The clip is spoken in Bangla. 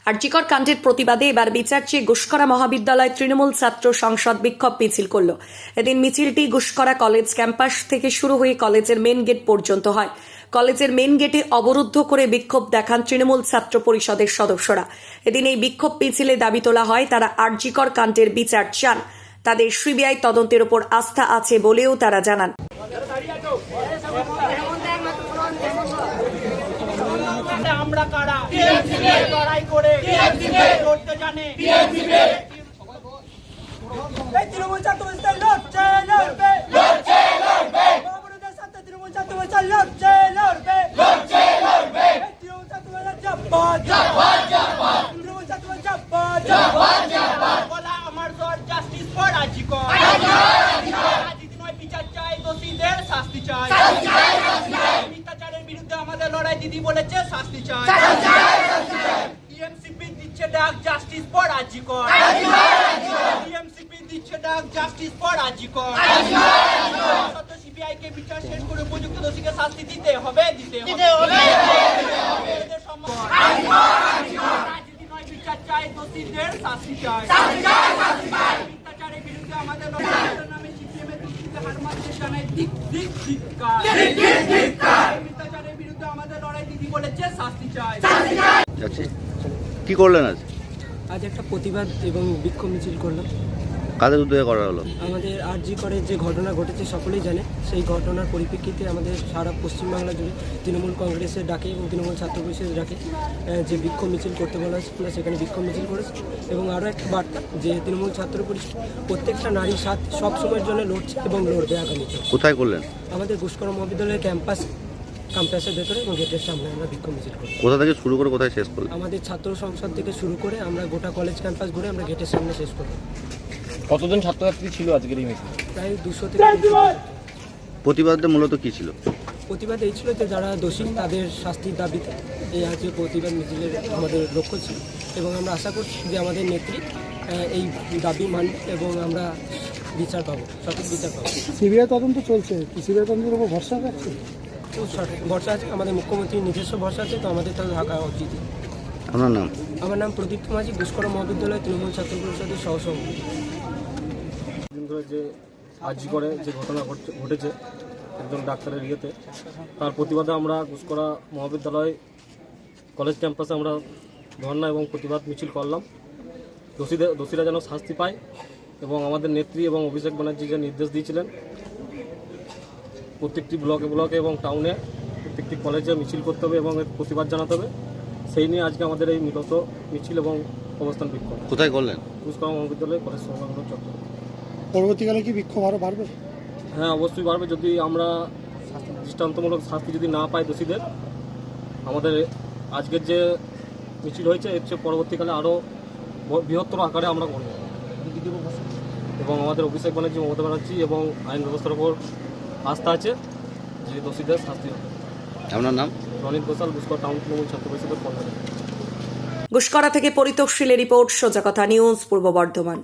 আরজিকর কাণ্ডের প্রতিবাদে এবার বিচার চেয়ে গুসকরা মহাবিদ্যালয় তৃণমূল ছাত্র সংসদ বিক্ষোভ মিছিল করল। এদিন মিছিলটি গুসকরা কলেজ ক্যাম্পাস থেকে শুরু হয়ে কলেজের মেন গেট পর্যন্ত হয়। কলেজের মেন গেটে অবরুদ্ধ করে বিক্ষোভ দেখান তৃণমূল ছাত্র পরিষদের সদস্যরা। এদিন এই বিক্ষোভ মিছিলে দাবি তোলা হয় তারা আরজিকর কাণ্ডের বিচার চান। তাদের সিবিআই তদন্তের উপর আস্থা আছে বলেও তারা জানান। আমরা কারা লড়াই করে লড়তে জানে তৃণমূল ছাত্র লড়ছে লড়বে লড়ছে লড়বে বাবুদের সাথে তৃণমূল ছাত্র লড়ছে লড়বে লড়ছে লড়বে তৃণমূল ছাত্র জাপান জাপান জাপান তৃণমূল ছাত্র জাপান জাপান জাপান বলা আমার জোর জাস্টিস ফর আরজিকর রাজনীতি নয় বিচার চাই দোষীদের শাস্তি চাই মিথ্যাচারের বিরুদ্ধে আমাদের লড়াই দিদি বলেছে শাস্তি চাই টিএমসিপি দিচ্ছে ডাক জাস্টিস ফর আরজিকর টিএমসিপি দিচ্ছে ডাক জাস্টিস ফর আরজিকর সিবিআই কে বিচার শেষ করে উপযুক্ত দোষীকে শাস্তি দিতে হবে রাজনীতি নয় বিচার চাই দোষীদের শাস্তি চাই মিথ্যাচারের বিরুদ্ধে আমাদের লড়াই নামে সিপিএমের দোষীকে হার মারতে জানাই দিক দিক ধিক্কার মিথ্যাচারের বিরুদ্ধে আমাদের লড়াই দিদি বলেছে শাস্তি চাই। কি করলেন আজ? আজ একটা প্রতিবাদ এবং বিক্ষোভ মিছিল করলাম। কাদের উদ্যোগে করা হলো? আমাদের আরজিকরের যে ঘটনা ঘটেছে সকলেই জানে। সেই ঘটনার পরিপ্রেক্ষিতে আমাদের সারা পশ্চিমবাংলা জুড়ে তৃণমূল কংগ্রেসের ডাকে এবং তৃণমূল ছাত্র পরিষদের ডাকে যে বিক্ষোভ মিছিল করতে বলা হয়েছিল সেখানে বিক্ষোভ মিছিল করেছে। এবং আরও একটা বার্তা যে তৃণমূল ছাত্র পরিষদ প্রত্যেকটা নারীর সাথে সব সময়ের জন্য লড়ছে এবং লড়বে আগামীতে। কোথায় করলেন? আমাদের গুসকরা মহাবিদ্যালয়ের ক্যাম্পাসের ভেতরে এবং গেটের সামনে আমরা বিক্ষোভ মিছিল করি। কোথা থেকে শুরু করে কোথায় শেষ করলেন? আমাদের ছাত্র সংসদ থেকে শুরু করে আমরা গোটা কলেজ ক্যাম্পাস ঘুরে আমরা গেটের সামনে শেষ করব। কতজন ছাত্রছাত্রী ছিল আজকের এই মিছিলে? প্রায় 200 থেকে 300। প্রতিবাদে মূলত কি ছিল? প্রতিবাদ এই ছিল যে যারা দোষী তাদের শাস্তির দাবিতে এই আজকে প্রতিবাদ মিছিলের আমাদের লক্ষ্য ছিল এবং আমরা আশা করছি যে আমাদের নেত্রী এই দাবি মানবে এবং আমরা বিচার পাবো, সঠিক বিচার পাবো। সিবিআই তদন্ত চলছে, সিবিআই তদন্তের উপর ভরসা রাখছে তো সঠিক ভরসা আছে, আমাদের মুখ্যমন্ত্রীর নিজস্ব ভরসা আছে, তো আমাদের তাহলে থাকা উচিত। আপনার নাম? আমার নাম প্রদীপ্ত মাঝি, গুসকরা মহাবিদ্যালয় তৃণমূল ছাত্র পরিষদের সহসভাপতি। দিন ধরে যে আরজিকরে যে ঘটনা ঘটেছে একজন ডাক্তারের ইয়েতে, তার প্রতিবাদে আমরা গুসকরা মহাবিদ্যালয় কলেজ ক্যাম্পাসে আমরা ধর্ণা এবং প্রতিবাদ মিছিল করলাম। দোষীরা যেন শাস্তি পায় এবং আমাদের নেত্রী এবং অভিষেক ব্যানার্জি যে নির্দেশ দিয়েছিলেন প্রত্যেকটি ব্লকে এবং টাউনে প্রত্যেকটি কলেজে মিছিল করতে হবে এবং এর প্রতিবাদ জানাতে হবে, সেই নিয়ে আজকে আমাদের এই মিলত মিছিল এবং অবস্থান বিক্ষোভ। কোথায় করলেন? গুসকরা মহাবিদ্যালয় কলেজ সংলগ্ন চত্বর। পরবর্তীকালে কি বিক্ষোভ আরও বাড়বে? হ্যাঁ, অবশ্যই বাড়বে। যদি আমরা দৃষ্টান্তমূলক শাস্তি যদি না পাই দোষীদের, আমাদের আজকের যে মিছিল হয়েছে এর চেয়ে পরবর্তীকালে আরও বৃহত্তর আকারে আমরা করব এবং আমাদের অভিষেক ব্যানার্জি, মমতা ব্যানার্জি এবং আইন ব্যবস্থার উপর আস্থা আছে যে দোষীদের শাস্তি হবে। আপনার নাম? রনিত ঘোষাল, গুসকরা টাউন তৃণমূল ছাত্র পরিষদের কর্মী। গুসকরা থেকে পরিতোষ শীলের রিপোর্ট, সোজা কথা নিউজ, পূর্ব বর্ধমান।